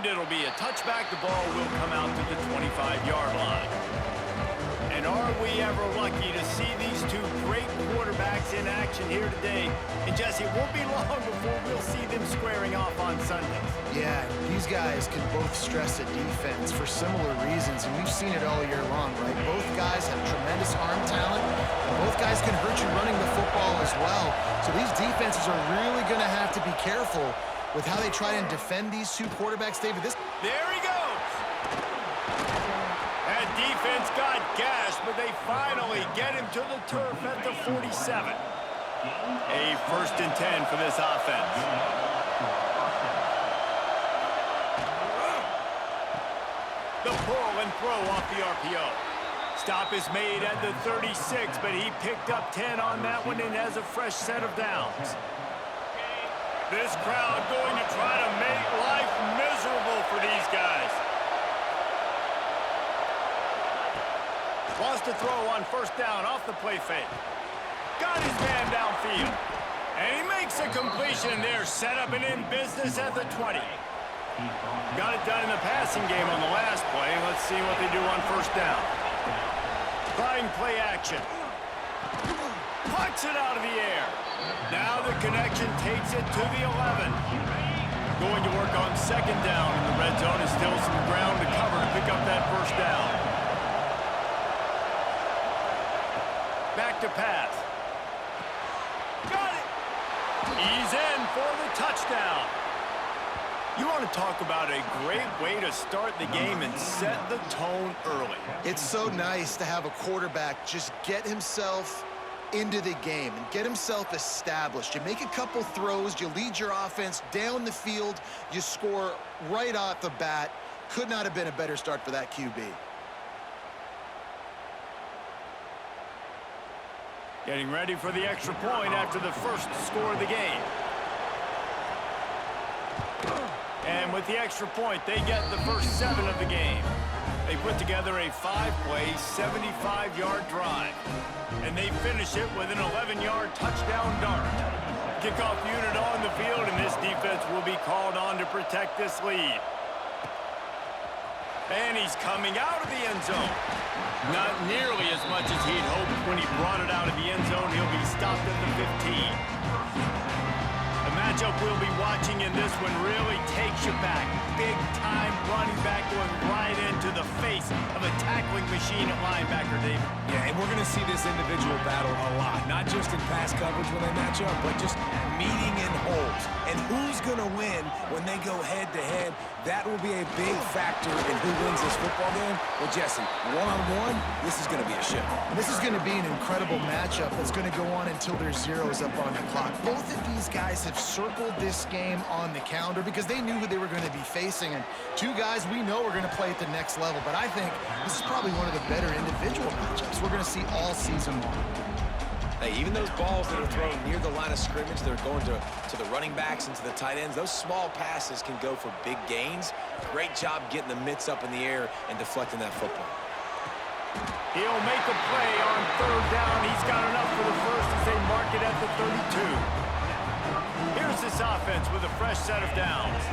And it'll be a touchback. The ball will come out to the 25-yard line. And are we ever lucky to see these two great quarterbacks in action here today? And Jesse, it won't be long before we'll see them squaring off on Sundays. Yeah, these guys can both stress a defense for similar reasons, and we've seen it all year long, right? Both guys have tremendous arm talent, and both guys can hurt you running the football as well. So these defenses are really going to have to be careful with how they try and defend these two quarterbacks, David. There he goes. That defense got gashed, but they finally get him to the turf at the 47. A 1st and 10 for this offense. The pull and throw off the RPO. Stop is made at the 36, but he picked up 10 on that one and has a fresh set of downs. This crowd going to try to make life miserable for these guys. Wants to throw on 1st down off the play fake. Got his man downfield. And he makes a completion there, set up and in business at the 20. Got it done in the passing game on the last play. Let's see what they do on 1st down. Trying play action. Pucks it out of the air. Now the connection takes it to the 11. Going to work on 2nd down in the red zone. Is still some ground to cover to pick up that 1st down. Back to pass. Got it. He's in for the touchdown. You want to talk about a great way to start the game and set the tone early. It's so nice to have a quarterback just get himself into the game and get himself established. You make a couple throws, you lead your offense down the field, you score right off the bat. Could not have been a better start for that QB. Getting ready for the extra point after the first score of the game. And with the extra point, they get the first 7 of the game. They put together a 5-play, 75-yard drive. And they finish it with an 11-yard touchdown dart. Kickoff unit on the field, and this defense will be called on to protect this lead. And he's coming out of the end zone. Not nearly as much as he'd hoped when he brought it out of the end zone. He'll be stopped at the 15. The matchup we'll be watching in this one really takes you back. Big-time running back going right into the face of a tackling machine at linebacker, David. Yeah, and we're going to see this individual battle a lot. Not just in pass coverage when they match up, but just meeting in holes. And who's going to win when they go head-to-head? That will be a big factor in who wins this football game. Well, Jesse, one-on-one, this is going to be a show. And this is going to be an incredible matchup that's going to go on until there's zeros up on the clock. Both of these guys have circled this game on the calendar because they knew who they were going to be facing. And two guys we know are going to play at the next level. But I think this is probably one of the better individual matchups we're going to see all season long. Hey, even those balls that are thrown near the line of scrimmage, they're going to the running backs and to the tight ends, those small passes can go for big gains. Great job getting the mitts up in the air and deflecting that football. He'll make a play on 3rd down. He's got enough for the first as they mark it at the 32. Here's this offense with a fresh set of downs.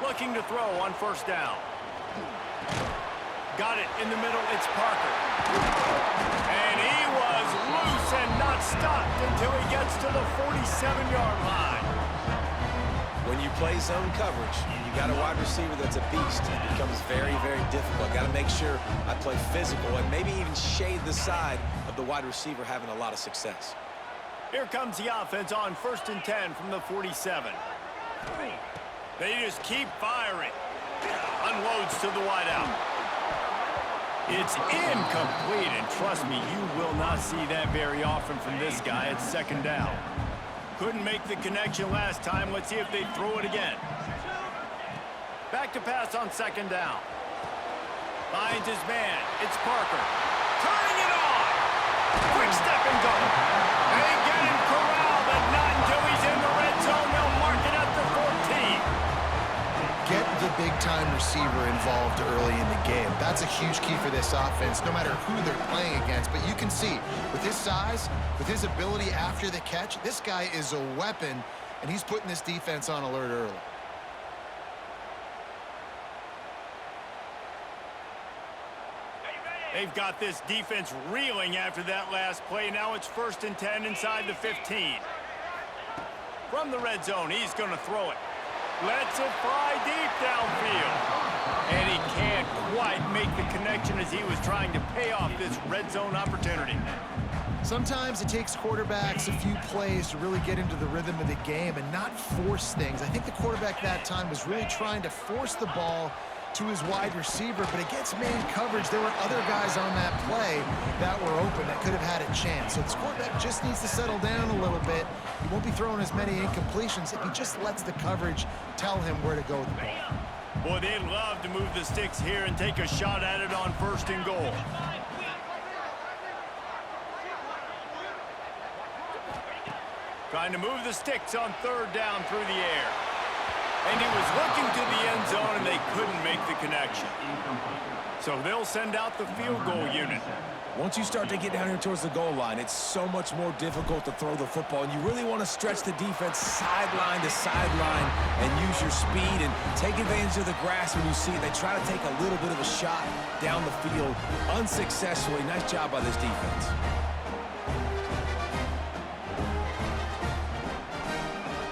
Looking to throw on 1st down. Got it in the middle. It's Parker. And he was loose and not stopped until he gets to the 47-yard line. When you play zone coverage, you got a wide receiver that's a beast. It becomes very, very difficult. Got to make sure I play physical and maybe even shade the side of the wide receiver having a lot of success. Here comes the offense on 1st and 10 from the 47. They just keep firing. Unloads to the wideout. It's incomplete, and trust me, you will not see that very often from this guy. It's second down. Couldn't make the connection last time. Let's see if they throw it again. Back to pass on second down. Finds his man. It's Parker. Turning it on. Quick step and go. They get him corralled, but not until he's in the red zone. They'll mark it at the 14. Get the big-time receiver involved early in the game. That's a huge key for this offense, no matter who they're playing against. But you can see, with his size, with his ability after the catch, this guy is a weapon, and he's putting this defense on alert early. They've got this defense reeling after that last play. Now it's 1st and 10 inside the 15. From the red zone, he's going to throw it. Lets it fly deep downfield. And he can't quite make the connection as he was trying to pay off this red zone opportunity. Sometimes it takes quarterbacks a few plays to really get into the rhythm of the game and not force things. I think the quarterback that time was really trying to force the ball to his wide receiver, but against man coverage, there were other guys on that play that were open that could have had a chance. So this quarterback just needs to settle down a little bit. He won't be throwing as many incompletions if he just lets the coverage tell him where to go with the ball. Boy, they'd love to move the sticks here and take a shot at it on 1st and goal. Trying to move the sticks on 3rd down through the air. And he was looking to the end zone, and they couldn't make the connection. So they'll send out the field goal unit. Once you start to get down here towards the goal line, it's so much more difficult to throw the football, and you really want to stretch the defense sideline to sideline and use your speed and take advantage of the grass when you see it. They try to take a little bit of a shot down the field unsuccessfully. Nice job by this defense.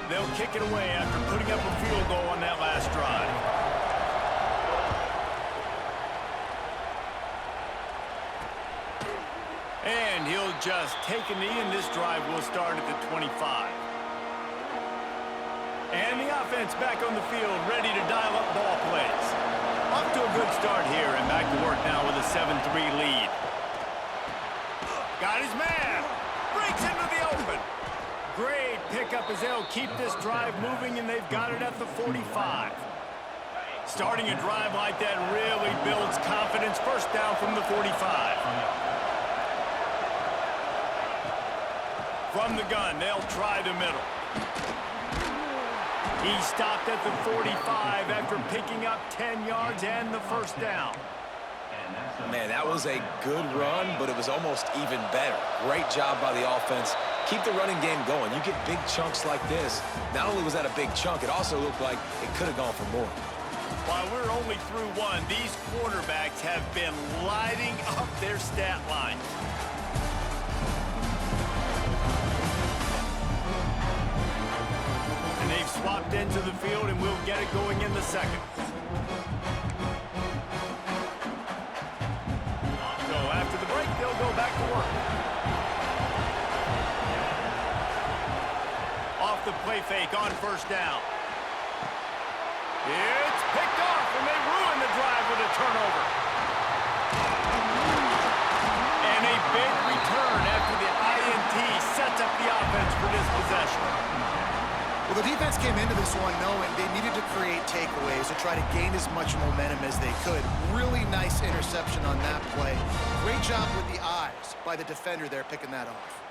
They'll kick it away after putting up a field goal on that last drive. And he'll just take a knee, and this drive will start at the 25. And the offense back on the field, ready to dial up ball plays. Off to a good start here, and back to work now with a 7-3 lead. Got his man. Breaks into the open. Great pickup as they'll keep this drive moving, and they've got it at the 45. Starting a drive like that really builds confidence. 1st down from the 45. From the gun, they'll try the middle. He stopped at the 45 after picking up 10 yards and the 1st down. Man, that was a good run, but it was almost even better. Great job by the offense. Keep the running game going. You get big chunks like this. Not only was that a big chunk, it also looked like it could have gone for more. While we're only through one, these quarterbacks have been lighting up their stat line. And they've swapped into the field, and we'll get it going in the 2nd. So after the break, they'll go back to work. Off the play fake on 1st down. It's picked off, and they ruin the drive with a turnover. And a big return after the INT sets up the offense for this possession. Well, the defense came into this one knowing they needed to create takeaways to try to gain as much momentum as they could. Really nice interception on that play. Great job with the eyes by the defender there picking that off.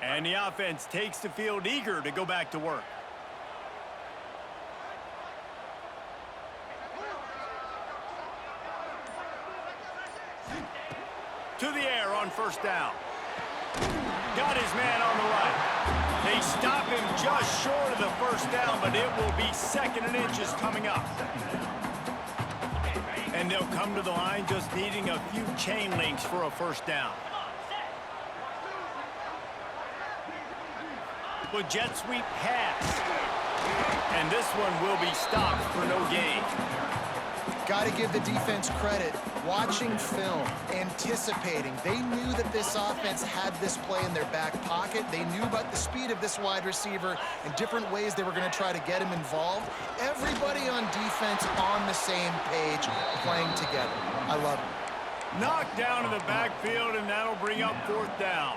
And the offense takes the field eager to go back to work. To the air on 1st down. Got his man on the right. They stop him just short of the 1st down, but it will be 2nd and inches coming up. And they'll come to the line just needing a few chain links for a 1st down. With jet sweep pass. And this one will be stopped for no gain. Got to give the defense credit. Watching film, anticipating. They knew that this offense had this play in their back pocket. They knew about the speed of this wide receiver and different ways they were going to try to get him involved. Everybody on defense on the same page, playing together. I love it. Knocked down in the backfield, and that'll bring up 4th down.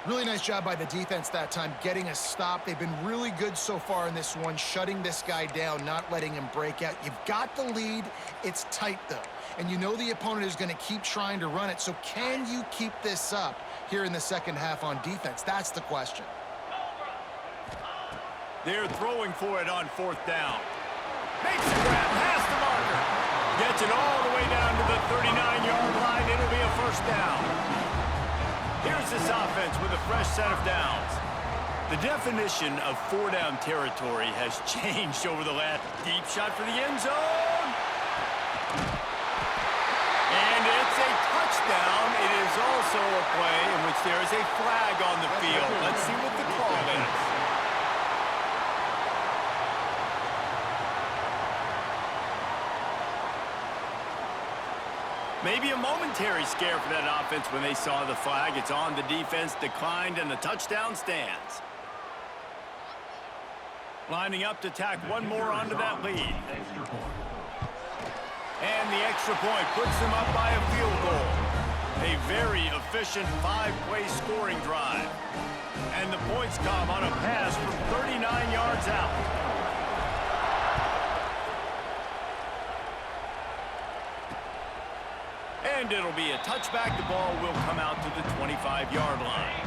Really nice job by the defense that time, getting a stop. They've been really good so far in this one, shutting this guy down, not letting him break out. You've got the lead. It's tight, though. And you know the opponent is going to keep trying to run it. So can you keep this up here in the second half on defense? That's the question. They're throwing for it on 4th down. Makes a grab past the marker. Gets it all the way down to the 39-yard line. It'll be a 1st down. Here's this offense with a fresh set of downs. The definition of 4-down territory has changed over the last. Deep shot for the end zone. And it's a touchdown. It is also a play in which there is a flag on the field. Let's see what the call is. Maybe a momentary scare for that offense when they saw the flag. It's on, the defense declined, and the touchdown stands. Lining up to tack one more onto that lead. And the extra point puts them up by a field goal. A very efficient 5-play scoring drive. And the points come on a pass from 39 yards out. And it'll be a touchback. The ball will come out to the 25-yard line.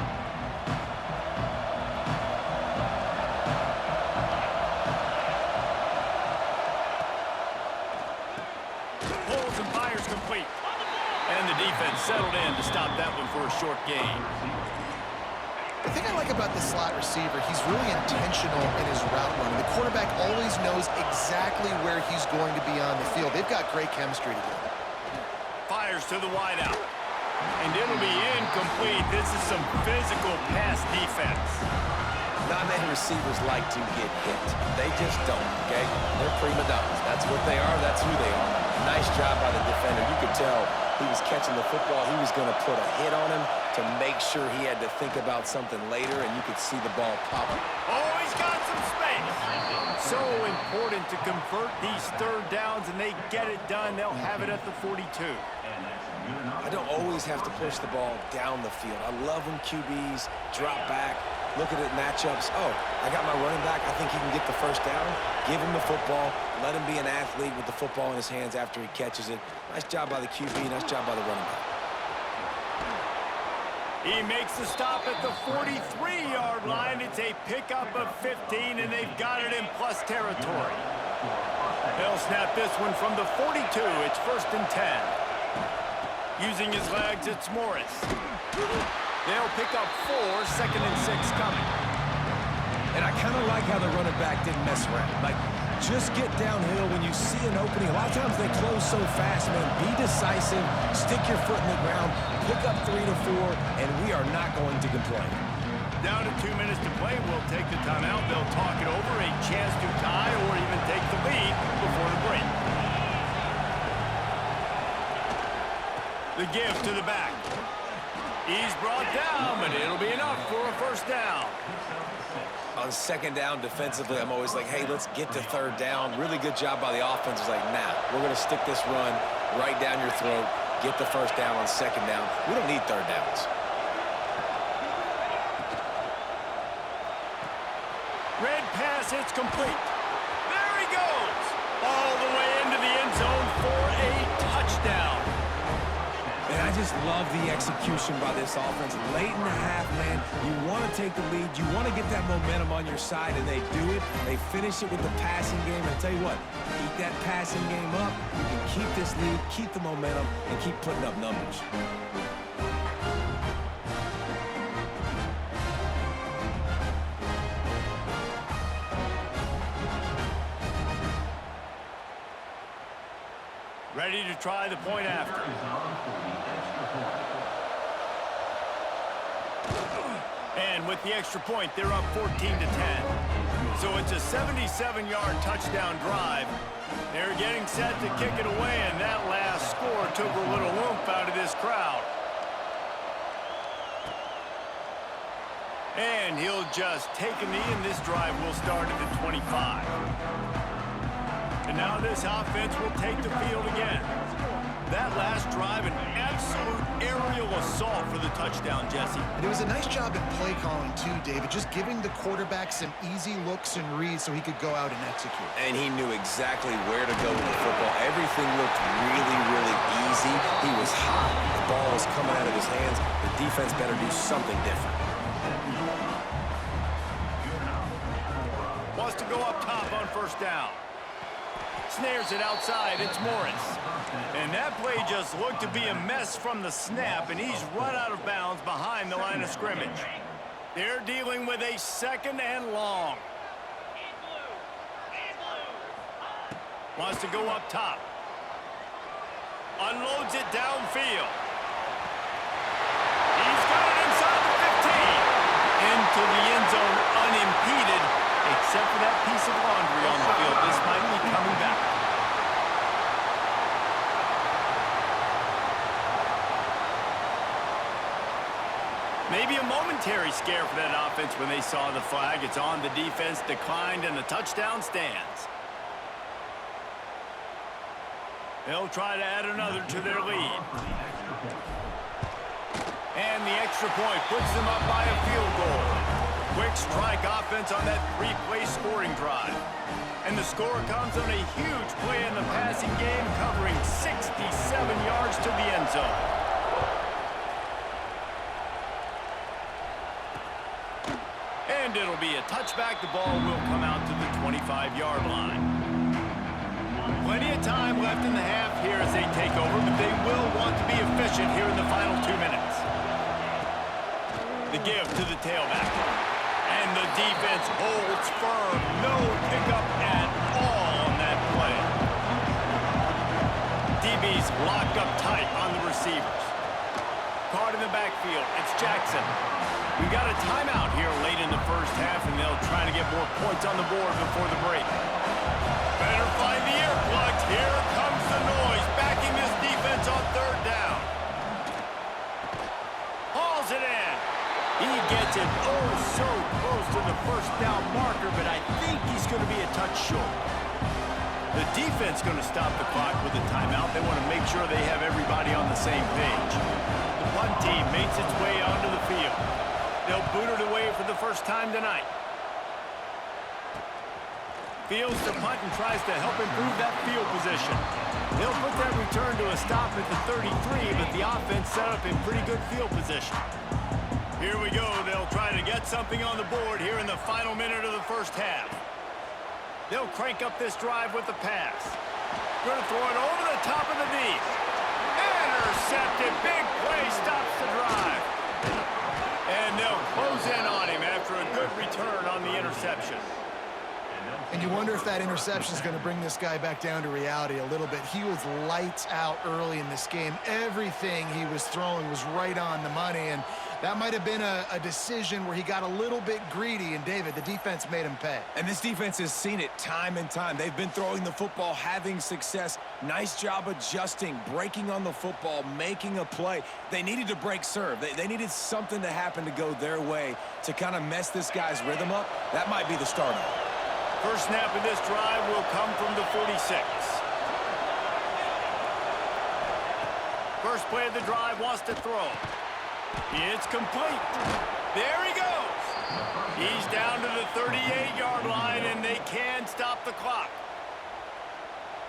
Pulls and fires complete. And the defense settled in to stop that one for a short gain. The thing I like about the slot receiver, he's really intentional in his route running. The quarterback always knows exactly where he's going to be on the field. They've got great chemistry together. Fires to the wideout. And it'll be incomplete. This is some physical pass defense. Not many receivers like to get hit. They just don't, okay? They're prima donnas. That's what they are. That's who they are. Nice job by the defender. You could tell he was catching the football. He was going to put a hit on him to make sure he had to think about something later, and you could see the ball pop. Oh, he's got some space. So important to convert these 3rd downs, and they get it done. They'll have it at the 42. I don't always have to push the ball down the field. I love when QBs drop back, look at it matchups. Oh, I got my running back. I think he can get the 1st down. Give him the football. Let him be an athlete with the football in his hands after he catches it. Nice job by the QB. Nice job by the running back. He makes the stop at the 43-yard line. It's a pickup of 15, and they've got it in plus territory. They'll snap this one from the 42. It's 1st and 10. Using his legs, it's Morris. They'll pick up 4, 2nd and 6 coming. And I kind of like how the running back didn't mess around. Like, just get downhill when you see an opening. A lot of times they close so fast, man. Be decisive, stick your foot in the ground, pick up 3 to 4, and we are not going to complain. Down to 2 minutes to play. We'll take the timeout. They'll talk it over. A chance to tie or even take the lead before the break. The give to the back. He's brought down, but it'll be enough for a 1st down. On 2nd down defensively, I'm always like, hey, let's get to 3rd down. Really good job by the offense. It's like, nah, we're going to stick this run right down your throat, get the 1st down on 2nd down. We don't need 3rd downs. Red pass, it's complete. There he goes. All the way into the end zone for a touchdown. And I just love the execution by this offense. Late in the half, man, you want to take the lead. You want to get that momentum on your side, and they do it. They finish it with the passing game. And I tell you what, keep that passing game up. You can keep this lead, keep the momentum, and keep putting up numbers. Ready to try the point after. And with the extra point, they're up 14 to 10. So it's a 77-yard touchdown drive. They're getting set to kick it away, and that last score took a little oomph out of this crowd. And he'll just take a knee, and this drive will start at the 25. And now this offense will take the field again. That last drive, an absolute aerial assault for the touchdown, Jesse. And it was a nice job in play calling too, David, just giving the quarterback some easy looks and reads so he could go out and execute. And he knew exactly where to go with the football. Everything looked really, really easy. He was hot. The ball was coming out of his hands. The defense better do something different. Wants to go up top on first down. Snares it outside. It's Morris. And that play just looked to be a mess from the snap, and he's run out of bounds behind the line of scrimmage. They're dealing with a second and long. Wants to go up top. Unloads it downfield. He's got it inside the 15. Into the end zone unimpeded. Except for that piece of laundry on the field, this might be coming back. Maybe a momentary scare for that offense when they saw the flag. It's on, the defense declined, and the touchdown stands. They'll try to add another to their lead. And the extra point puts them up by a field goal. Quick strike offense on that three-play scoring drive. And the score comes on a huge play in the passing game, covering 67 yards to the end zone. And it'll be a touchback. The ball will come out to the 25-yard line. Plenty of time left in the half here as they take over, but they will want to be efficient here in the final 2 minutes. The give to the tailback. And the defense holds firm. No pickup at all on that play. DB's locked up tight on the receivers. Caught in the backfield. It's Jackson. We've got a timeout here late in the first half, and they'll try to get more points on the board before the break. Better find the earplugs. Here comes the noise, backing this defense on third down. Hauls it in. He gets it oh so close to the first down marker, but I think he's going to be a touch short. The defense going to stop the clock with a timeout. They want to make sure they have everybody on the same page. The punt team makes its way onto the field. They'll boot it away for the first time tonight. Fields to punt and tries to help improve that field position. They'll put that return to a stop at the 33, but the offense set up in pretty good field position. Here we go. They'll try to get something on the board here in the final minute of the first half. They'll crank up this drive with the pass. Going to throw it over the top of the knee. Intercepted. Big play stops the drive. And they'll close in on him after a good return on the interception. And you wonder if that interception is going to bring this guy back down to reality a little bit. He was lights out early in this game. Everything he was throwing was right on the money, and that might have been a decision where he got a little bit greedy, and David, the defense made him pay. And this defense has seen it time and time. They've been throwing the football, having success. Nice job adjusting, breaking on the football, making a play. They needed to break serve. They needed something to happen to go their way to kind of mess this guy's rhythm up. That might be the start of it. First snap of this drive will come from the 46. First play of the drive, wants to throw. It's complete. There he goes. He's down to the 38-yard line, and they can stop the clock.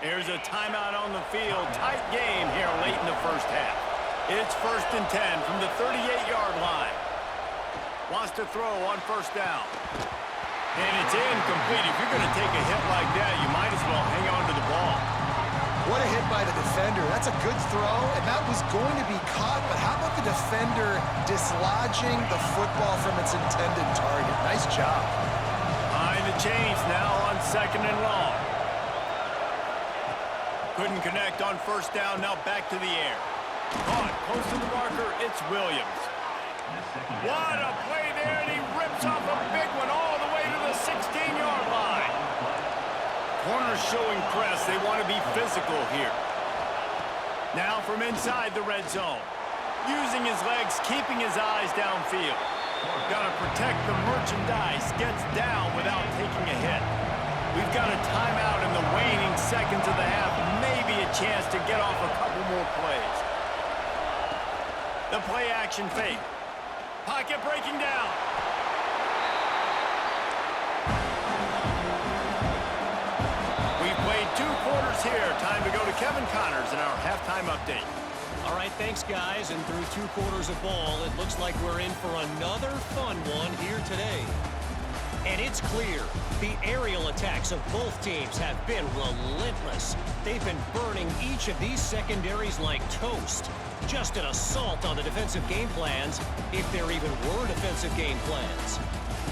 There's a timeout on the field. Tight game here late in the first half. It's 1st and 10 from the 38-yard line. Wants to throw on first down. And it's incomplete. If you're going to take a hit like that, you might as well hang on to the ball. What a hit by the defender. That's a good throw, and that was going to be caught, but how about the defender dislodging the football from its intended target? Nice job. Behind the chains now on 2nd and long. Couldn't connect on first down, now back to the air. Caught close to the marker, it's Williams. What a play there, and he rips off a big one all the way to the the 16-yard line. Corners showing press. They want to be physical here. Now from inside the red zone. Using his legs, keeping his eyes downfield. Got to protect the merchandise. Gets down without taking a hit. We've got a timeout in the waning seconds of the half. Maybe a chance to get off a couple more plays. The play action fake. Pocket breaking down. We've played 2 quarters here. Time to go to Kevin Connors in our halftime update. All right, thanks, guys. And through 2 quarters of ball, it looks like we're in for another fun one here today. And it's clear, the aerial attacks of both teams have been relentless. They've been burning each of these secondaries like toast. Just an assault on the defensive game plans, if there even were defensive game plans.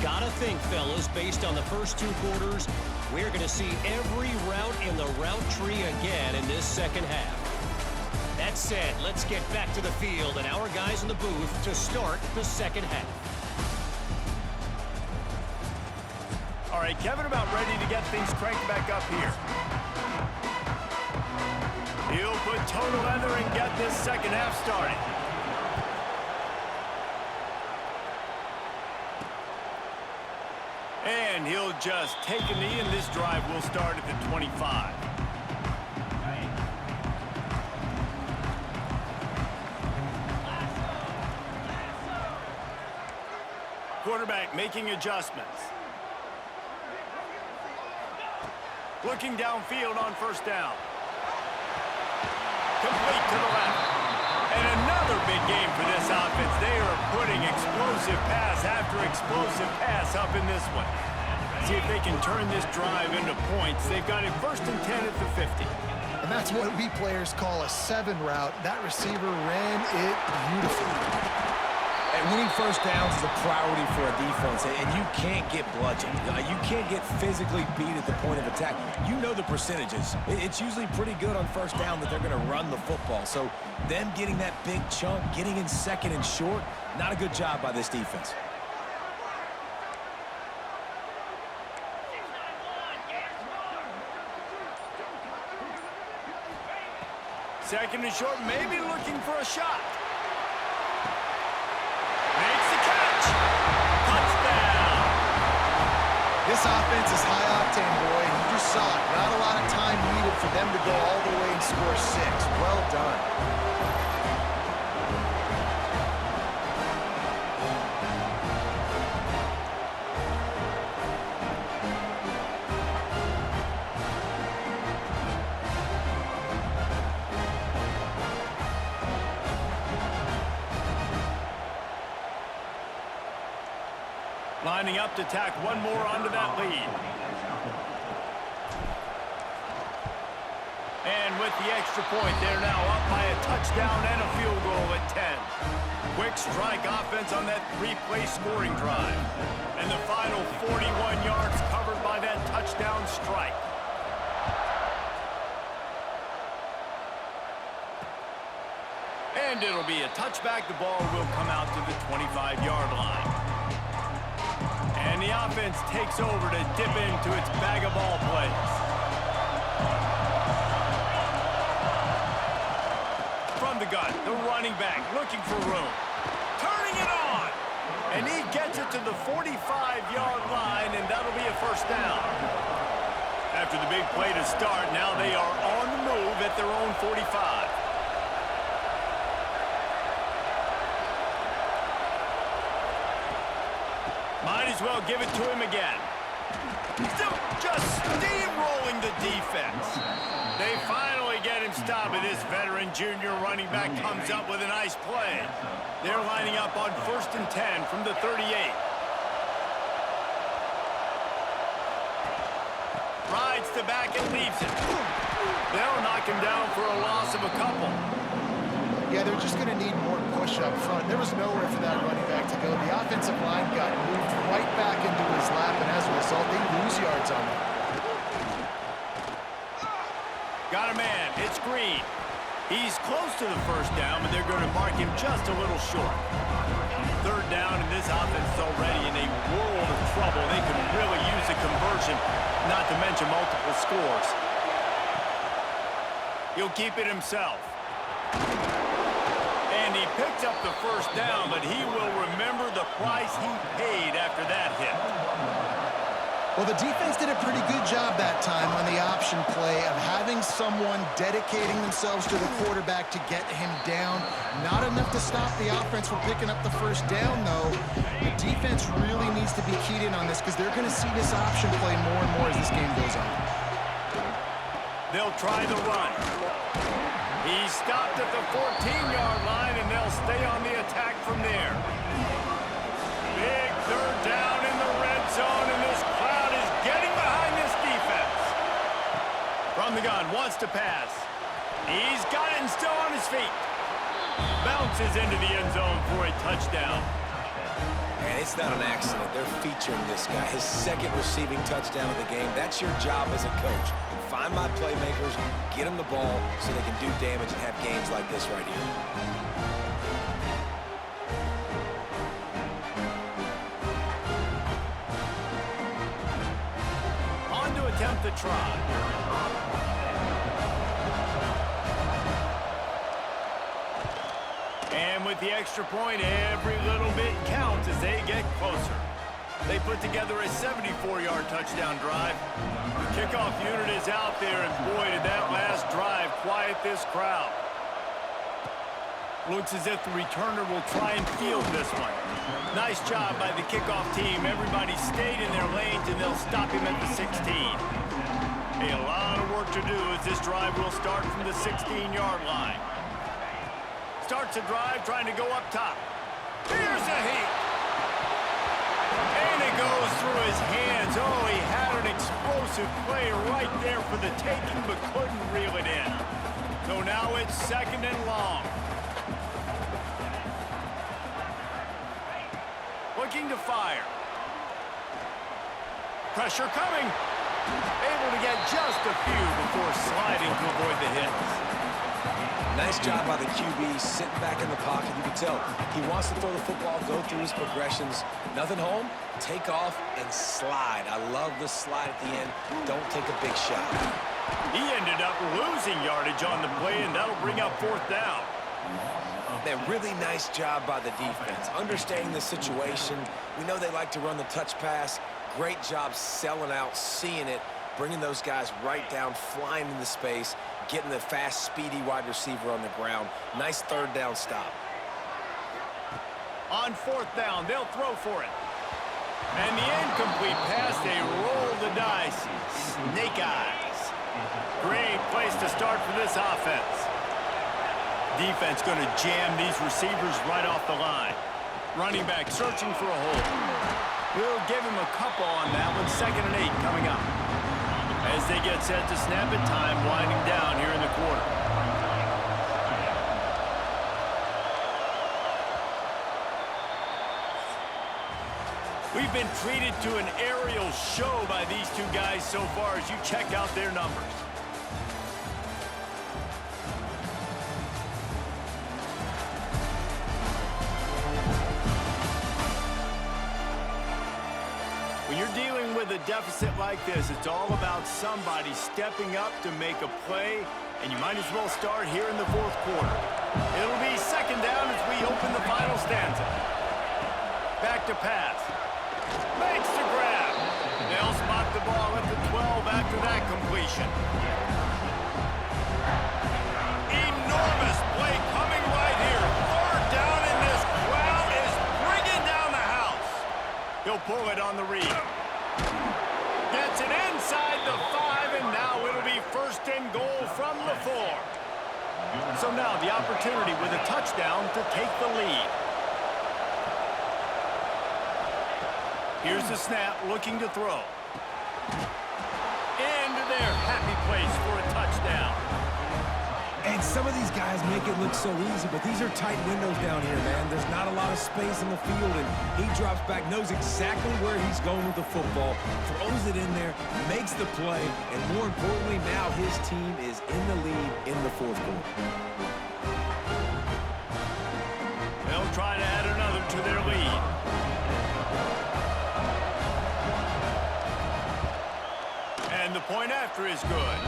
Gotta think, fellas, based on the first 2 quarters, we're going to see every route in the route tree again in this second half. That said, let's get back to the field and our guys in the booth to start the second half. All right, Kevin about ready to get things cranked back up here. He'll put toe to leather and get this second half started. And he'll just take a knee, and this drive will start at the 25. Quarterback making adjustments. Looking downfield on first down. Complete to the left. And another big game for this offense. They are putting explosive pass after explosive pass up in this one. See if they can turn this drive into points. They've got it 1st and 10 at the 50. And that's what we players call a 7 route. That receiver ran it beautifully. And winning first downs is a priority for a defense, and you can't get bludgeoned. You can't get physically beat at the point of attack. You know the percentages. It's usually pretty good on first down that they're going to run the football. So them getting that big chunk, getting in second and short, not a good job by this defense. Second and short, maybe looking for a shot. Makes the catch. Touchdown. This offense is high octane, boy, and you just saw it. Not a lot of time needed for them to go all the way and score 6. Well done. Lining up to tack one more onto that lead. And with the extra point, they're now up by a touchdown and a field goal at 10. Quick strike offense on that 3-play scoring drive. And the final 41 yards covered by that touchdown strike. And it'll be a touchback. The ball will come out to the 25-yard line. And the offense takes over to dip into its bag of ball plays. From the gun, the running back looking for room. Turning it on. And he gets it to the 45-yard line, and that'll be a first down. After the big play to start, now they are on the move at their own 45. Might as well give it to him again. Still just steamrolling the defense. They finally get him stopped, but this veteran junior running back comes up with a nice play. They're lining up on 1st and 10 from the 38. Rides to back and leaves it. They'll knock him down for a loss of a couple. Yeah, they're just going to need more push up front. There was nowhere for that running back to go. The offensive line got moved right back into his lap, and as a result, they lose yards on him. Got a man. It's Green. He's close to the first down, but they're going to mark him just a little short. 3rd down, and this offense is already in a world of trouble. They could really use conversion, not to mention multiple scores. He'll keep it himself. And he picked up the first down, but he will remember the price he paid after that hit. Well, the defense did a pretty good job that time on the option play of having someone dedicating themselves to the quarterback to get him down. Not enough to stop the offense from picking up the first down, though. The defense really needs to be keyed in on this because they're going to see this option play more and more as this game goes on. They'll try the run. He's stopped at the 14-yard line, and they'll stay on the attack from there. Big third down in the red zone, and this crowd is getting behind this defense. From the gun, wants to pass. He's got it and still on his feet. Bounces into the end zone for a touchdown. And it's not an accident. They're featuring this guy. His second receiving touchdown of the game. That's your job as a coach. Find my playmakers, get them the ball so they can do damage and have games like this right here. On to attempt the try. And with the extra point, every little bit counts as they get closer. They put together a 74-yard touchdown drive. The kickoff unit is out there, and boy, did that last drive quiet this crowd. Looks as if the returner will try and field this one. Nice job by the kickoff team. Everybody stayed in their lanes, and they'll stop him at the 16. A lot of work to do as this drive will start from the 16-yard line. Starts a drive trying to go up top. Here's a heat. And it goes through his hands. Oh, he had an explosive play right there for the taking, but couldn't reel it in. So now it's second and long. Looking to fire. Pressure coming. Able to get just a few before sliding to avoid the hits. Nice job by the QB, sitting back in the pocket. You can tell he wants to throw the football, go through his progressions. Nothing home, take off, and slide. I love the slide at the end. Don't take a big shot. He ended up losing yardage on the play, and that'll bring up fourth down. Man, really nice job by the defense. Understanding the situation. We know they like to run the touch pass. Great job selling out, seeing it, bringing those guys right down, flying into space, getting the fast, speedy wide receiver on the ground. Nice third down stop. On fourth down, they'll throw for it. And the incomplete pass, they roll the dice. Snake eyes. Great place to start for this offense. Defense going to jam these receivers right off the line. Running back searching for a hole. We'll give him a couple on that one. 2nd and 8 coming up. As they get set to snap it, time winding down here in the quarter. We've been treated to an aerial show by these two guys so far as you check out their numbers. When you're dealing with a deficit like this, it's all about somebody stepping up to make a play, and you might as well start here in the fourth quarter. It'll be 2nd down as we open the final stanza. Back to pass. Makes the grab. They'll spot the ball at the 12 after that completion. Enormous play coming right here. 3rd down, and this crowd is bringing down the house. He'll pull it on the read. Gets it inside the 5, and now it'll be 1st and goal from the 4. So now the opportunity with a touchdown to take the lead. Here's the snap, looking to throw. Into their happy place for a touchdown. And some of these guys make it look so easy, but these are tight windows down here, man. There's not a lot of space in the field, and he drops back, knows exactly where he's going with the football, throws it in there, makes the play, and more importantly, now his team is in the lead in the 4th quarter. They'll try to add another to their lead. And the point after is good.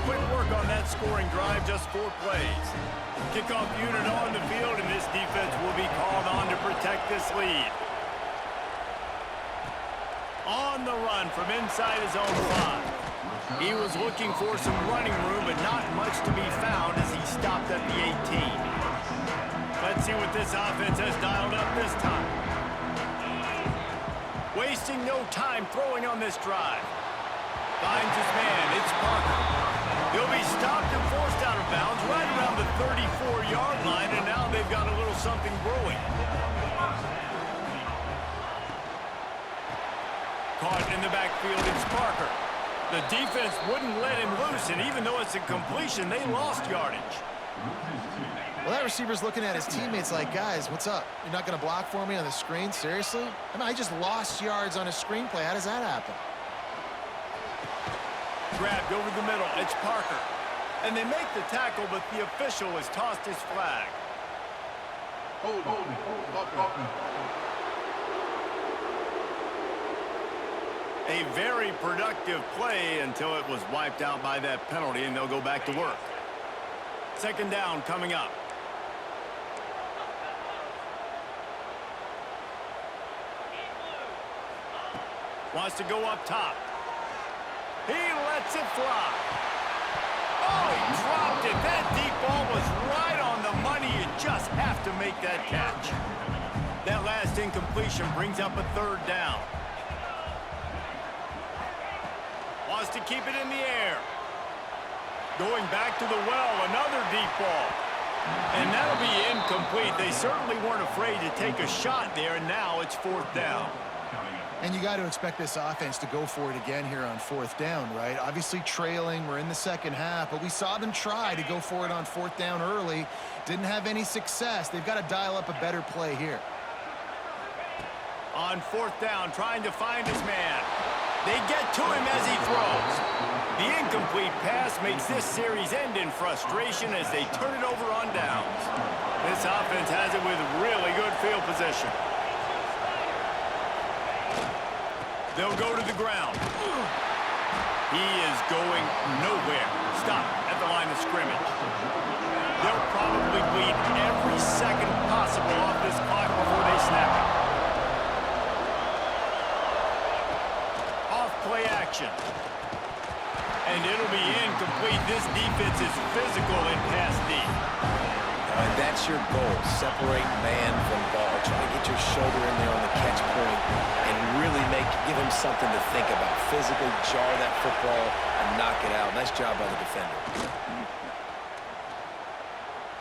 Quick work on that scoring drive, just 4 plays. Kickoff unit on the field, and this defense will be called on to protect this lead. On the run from inside his own 5. He was looking for some running room, but not much to be found as he stopped at the 18. Let's see what this offense has dialed up this time. Wasting no time throwing on this drive. Finds his man, it's Parker. He'll be stopped and forced out of bounds right around the 34-yard line, and now they've got a little something brewing. Caught in the backfield, it's Parker. The defense wouldn't let him loose, and even though it's a completion, they lost yardage. Well, that receiver's looking at his teammates like, guys, what's up? You're not going to block for me on the screen? Seriously? I mean, I just lost yards on a screenplay. How does that happen? Grabbed over the middle, it's Parker. And they make the tackle, but the official has tossed his flag. A very productive play until it was wiped out by that penalty, and they'll go back to work. Second down coming up. Wants to go up top. He lets it fly. Oh, he dropped it. That deep ball was right on the money. You just have to make that catch. That last incompletion brings up a third down. Wants to keep it in the air. Going back to the well, another deep ball. And that'll be incomplete. They certainly weren't afraid to take a shot there, and now it's 4th down. And you got to expect this offense to go for it again here on 4th down, right? Obviously trailing, we're in the second half, but we saw them try to go for it on 4th down early. Didn't have any success. They've got to dial up a better play here. On 4th down, trying to find his man. They get to him as he throws. The incomplete pass makes this series end in frustration as they turn it over on downs. This offense has it with really good field position. They'll go to the ground. He is going nowhere. Stop at the line of scrimmage. They'll probably bleed every second possible off this clock before they snap it. Off play action. And it'll be incomplete. This defense is physical in pass deep. That's your goal. Separate man from ball. Try to get your shoulder in there on the catch point and really give him something to think about. Physically jar that football and knock it out. Nice job by the defender.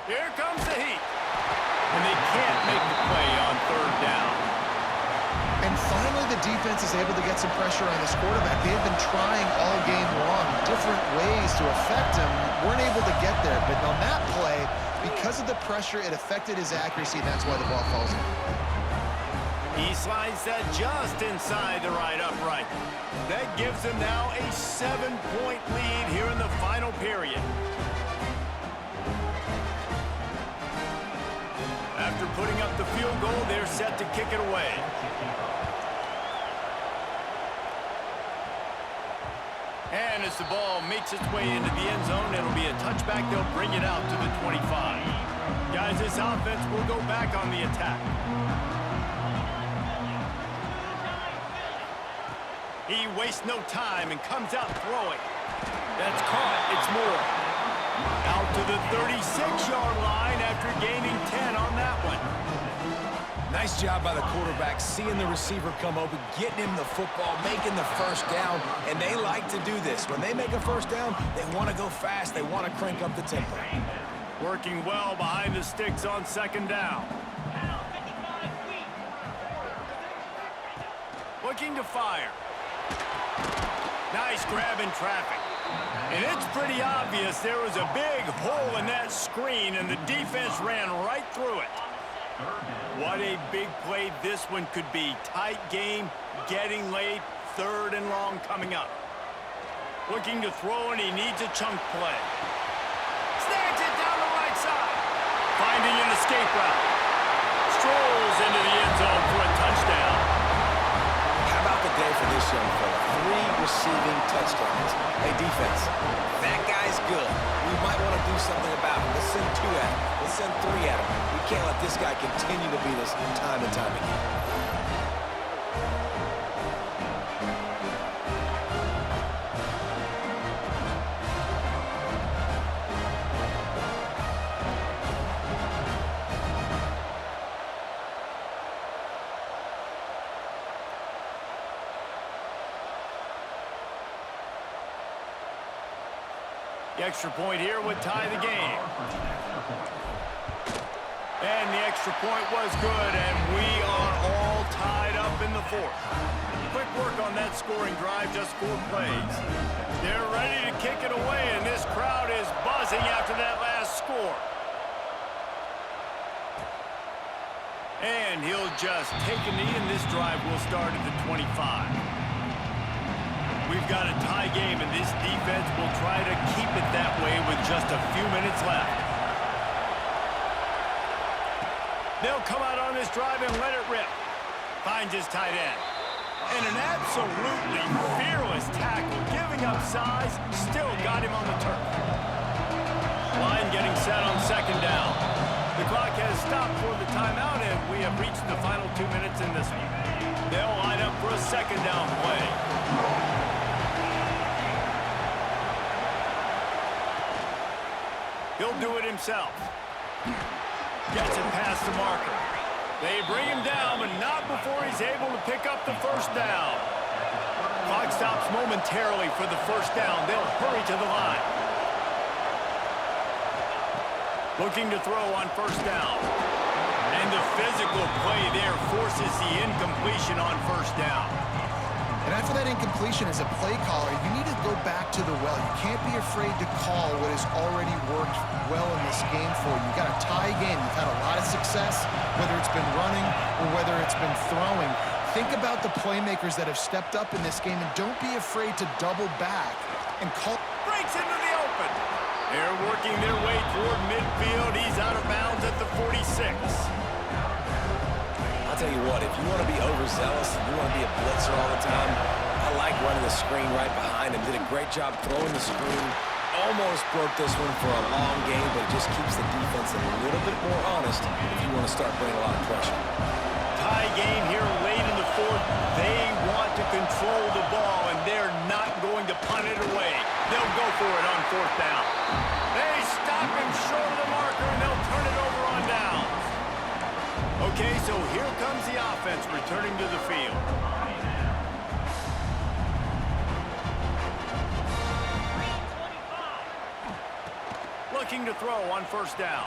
Here comes the heat. And they can't make the play on 3rd down. And finally, the defense is able to get some pressure on this quarterback. They have been trying all game long, different ways to affect him. Weren't able to get there, but on that play, because of the pressure, it affected his accuracy, and that's why the ball falls in. He slides that just inside the right upright. That gives them now a 7-point lead here in the final period. After putting up the field goal, they're set to kick it away. And as the ball makes its way into the end zone, it'll be a touchback. They'll bring it out to the 25. Guys, this offense will go back on the attack. He wastes no time and comes out throwing. That's caught. It's Moore. Out to the 36-yard line after gaining 10 on that one. Nice job by the quarterback, seeing the receiver come open, getting him the football, making the first down, and they like to do this. When they make a first down, they want to go fast. They want to crank up the tempo. Working well behind the sticks on 2nd down. Looking to fire. Nice grab in traffic. And it's pretty obvious there was a big hole in that screen, and the defense ran right through it. What a big play this one could be. Tight game, getting late, 3rd and long coming up. Looking to throw, and he needs a chunk play. Snags it down the right side. Finding an escape route. Strolls into the end zone for a touchdown. How about the day for this young fella. 3 receiving touchdowns. Hey, defense, that guy's good. We might want to do something about it. Let's send 2 at him. Let's send 3 at him. We can't let this guy continue to beat us time and time again. The extra point here would tie the game. And the extra point was good, and we are all tied up in the 4th. Quick work on that scoring drive, just 4 plays. They're ready to kick it away, and this crowd is buzzing after that last score. And he'll just take a knee, and this drive will start at the 25. We've got a tie game, and this defense will try to keep it that way with just a few minutes left. They'll come out on this drive and let it rip. Finds his tight end. And an absolutely fearless tackle, giving up size, still got him on the turf. Line getting set on 2nd down. The clock has stopped for the timeout, and we have reached the final 2 minutes in this one. They'll line up for a 2nd down play. He'll do it himself. Gets it past the marker. They bring him down, but not before he's able to pick up the 1st down. Clock stops momentarily for the 1st down. They'll hurry to the line. Looking to throw on 1st down. And the physical play there forces the incompletion on 1st down. And after that incompletion, as a play caller, you need to go back to the well. You can't be afraid to call what has already worked well in this game for you. You've got a tie game. You've had a lot of success, whether it's been running or whether it's been throwing. Think about the playmakers that have stepped up in this game, and don't be afraid to double back and call. Breaks into the open. They're working their way toward midfield. He's out of bounds at the 46. I'll tell you what, if you want to be overzealous and you want to be a blitzer all the time, I like running the screen right behind him. Did a great job throwing the screen. Almost broke this one for a long game, but it just keeps the defense a little bit more honest if you want to start putting a lot of pressure. Tie game here late in the 4th. They want to control the ball, and they're not going to punt it away. They'll go for it on 4th down. They stop him short of the marker, and they'll turn it over on downs. Okay, so here comes the offense returning to the field. Looking to throw on 1st down.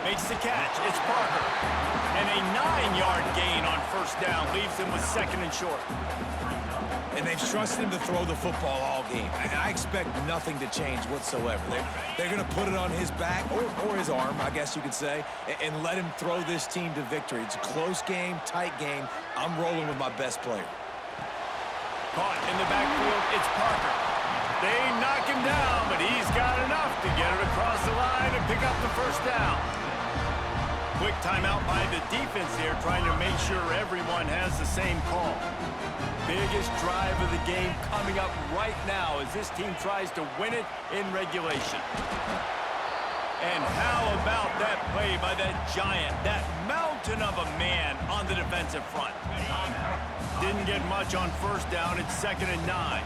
Makes the catch. It's Parker. And a 9-yard gain on 1st down leaves him with 2nd and short. And they've trusted him to throw the football all game. And I expect nothing to change whatsoever. They're going to put it on his back, or his arm, I guess you could say, and let him throw this team to victory. It's a close game, tight game. I'm rolling with my best player. Caught in the backfield, it's Parker. They knock him down, but he's got enough to get it across the line and pick up the 1st down. Quick timeout by the defense here, trying to make sure everyone has the same call. Biggest drive of the game coming up right now as this team tries to win it in regulation. And how about that play by that giant, that mountain of a man on the defensive front? Didn't get much on 1st down. It's 2nd and 9.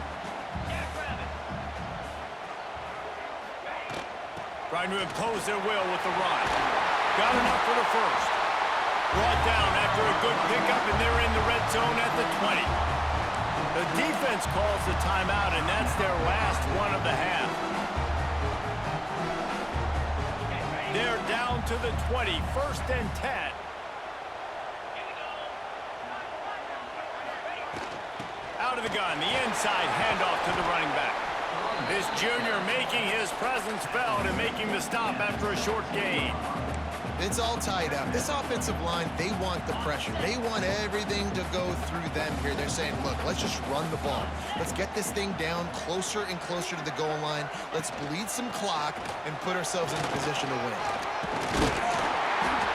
Trying to impose their will with the run. Got enough for the 1st. Brought down after a good pickup, and they're in the red zone at the 20. The defense calls the timeout, and that's their last one of the half. They're down to the 20, 1st and 10. Out of the gun, the inside handoff to the running back. This junior making his presence felt and making the stop after a short gain. It's all tied up. This offensive line, they want the pressure. They want everything to go through them here. They're saying, look, let's just run the ball. Let's get this thing down closer and closer to the goal line. Let's bleed some clock and put ourselves in a position to win.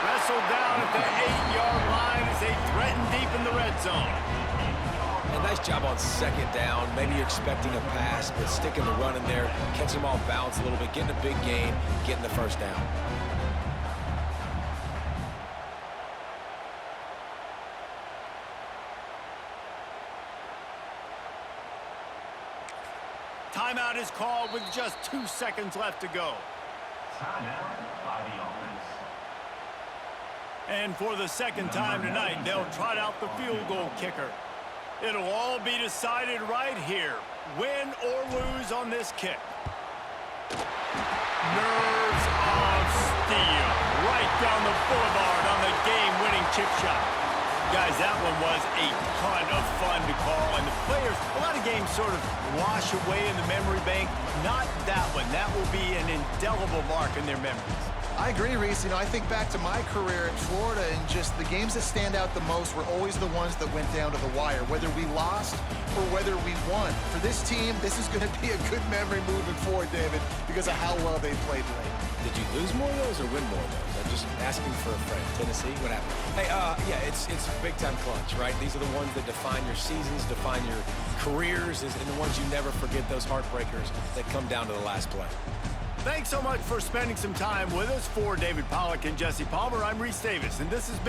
Wrestled down at the 8-yard line as they threaten deep in the red zone. nice job on second down. Maybe you're expecting a pass, but sticking the run in there, catching them off balance a little bit, getting a big gain, getting the first down. Timeout is called with just 2 seconds left to go. Timeout by the offense. And for the second time tonight, they'll trot out the field goal kicker. It'll all be decided right here, win or lose on this kick. Nerves of steel, right down the boulevard on the game-winning chip shot. Guys, that one was a ton of fun to call, and the players, a lot of games sort of wash away in the memory bank. Not that one. That will be an indelible mark in their memories. I agree, Reese. I think back to my career in Florida, and just the games that stand out the most were always the ones that went down to the wire, whether we lost or whether we won. For this team, this is going to be a good memory moving forward, David, because of how well they played late. Did you lose more of those or win more of those? I'm just asking for a friend. Tennessee, what happened? Hey, yeah, it's big-time clutch, right? These are the ones that define your seasons, define your careers, and the ones you never forget, those heartbreakers that come down to the last play. Thanks so much for spending some time with us. For David Pollack and Jesse Palmer, I'm Reese Davis, and this has been